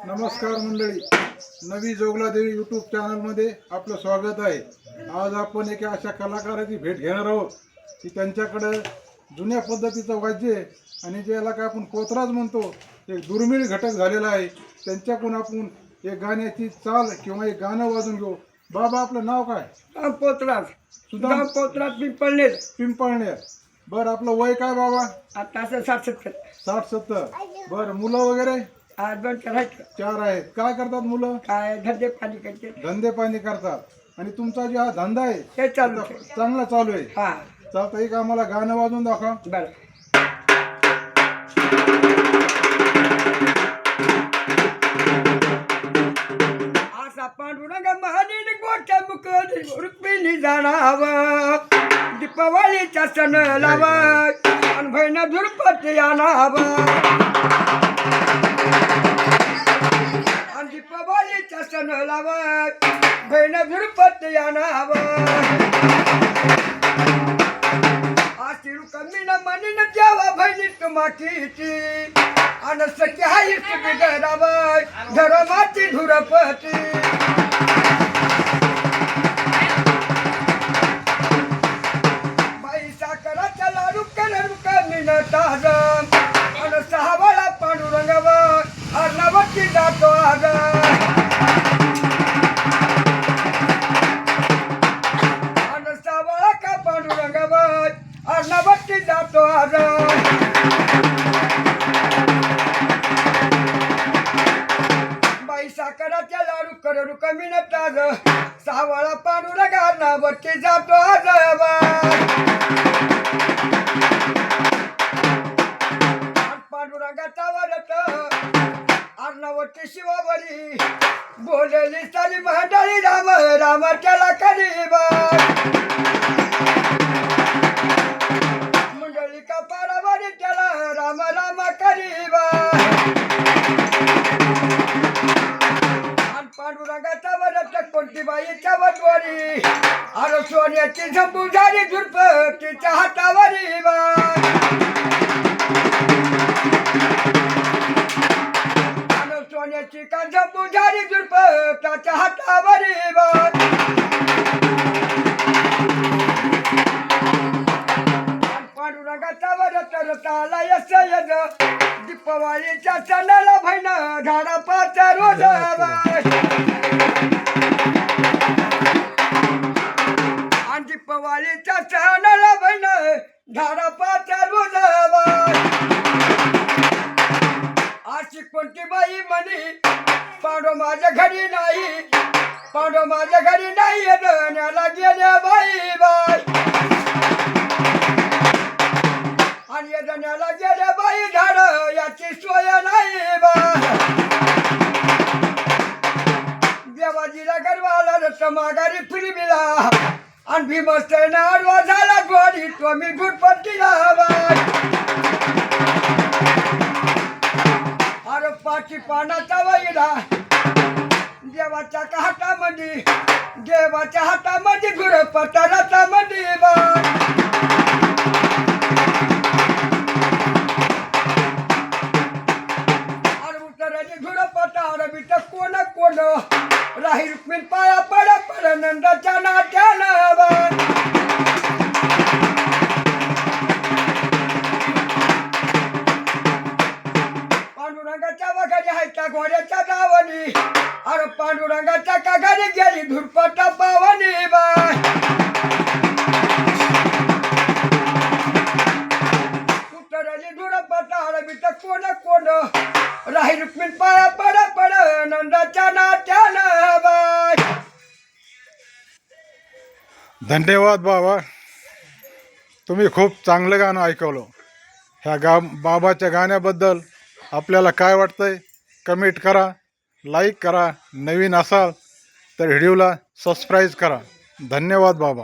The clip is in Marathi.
नमस्कार मंडळी, नवी जोगला देवी यूट्यूब चॅनलमध्ये आपलं स्वागत आहे। आज आपण एका अशा कलाकाराची भेट घेणार आहोत की त्यांच्याकडे जुन्या पद्धतीचं वाद्य आणि ज्याला काय आपण कोतराज म्हणतो एक दुर्मिळ घटक झालेला आहे। त्यांच्याकडून आपण एक गाण्याची चाल किंवा एक गाणं वाजून घेऊ। बाबा, आपलं नाव काय? पोतराज सुदाम पोतराज पिंपळनेर। बरं, आपलं वय काय बाबा? आता असं 60-70 60-70। बरं, मुलं वगैरे? 2-4 आहेत. 4 आहेत। काय करतात मुलं? काय धंदे पाणी करते धंदे पाणी करतात। आणि तुमचा जो हा धंदा आहे ते चालू आहे. चांगला चालू आहे? हा चालतं। एक आम्हाला गाणं वाजून दाखवा। बरं. असा पांडुरंग महानी गोठ्या मुखी रुक्मिणी जाणावं, दीपावलीचा सण लावा आणि बहिणा धुरपती आणावं, आणि दीपावलीचा सण लावा बहिणा धुरपती आणावं। आशी रुक्मिणी म्हणीन द्यावा बहिणी तुमाकीची, आणि सखी हाईस बिगडावं धर्माची धुरपती। बाई साखराचा लाडू करून कमीन ताज, आणि 6 वेळा पांडुरंगाव अर्णावरती जातो आज, आणि 6 वेळा का पांडुरंगाव अर्णावरती जातो आज। बाई साखराच्या लाडू करून कमी न ताज, 6 वेळा पांडुरंग अर्णावरती जातो आज। पांडुरंगाचा वरत अर्णावरती शिवावरी, बोलली सारी मंडळी राम राम त्याला करीबा, मंडळी का पारावारी त्याला राम राम करीबा। पांडुरंगाचा वरत कोणती बाईच्या वटवारी, अरे सोन्याची झंबुजारी झुरप तिच्या हातावरी बा, अरे सोन्याची का झंबुजारी झुरप त्याच्या हातावरी बा। पांडुरंगाचा वरत रताला यस यज, दीपावलीच्या सणाला बहिणा झाडापाचा रोज आणि दीपावलीच्या सणाला बहिणा झाडापाचा रोज। अशी कोणती बाई म्हणी पांडव माझ्या घरी नाही, पांडव माझ्या घरी नाही येण्याला गेल्या बाई बाई, आणि येण्याला गेल्या बाई झाड याची सोय नाही बा। देवाजीला गरवाला रथ माघारी फिरविला, आणि भीमसेन आडवा झाला गोडी तो मी घुटपट्टीला बाई, अरे पाची पानाचा वैला देवाच्या हातामध्ये, देवाच्या हातामध्ये घुरपटाराचा मध्ये बाई। कोण कोण राही रुक्मिण पाया पड पड नंदाच्या नाट्यानं बाई, पांडुरंगाच्या वगैरे हायच्या घोड्याच्या गावनी, अरे पांडुरंगाच्या कागारी गेली धुरपटा पावनी बाई, उतरली धुरपटा अरबीत कोण कोण राही रुक्मिण पाया पड पड नंदाच्या नाट्यानं बाई। धन्यवाद बाबा, तुम्ही खूप चांगलं गाणं ऐकवलं। ह्या बाबाच्या गाण्याबद्दल आपल्याला काय वाटतंय कमेंट करा, लाईक करा, नवीन असाल तर व्हिडिओला सबस्क्राईब करा। धन्यवाद बाबा।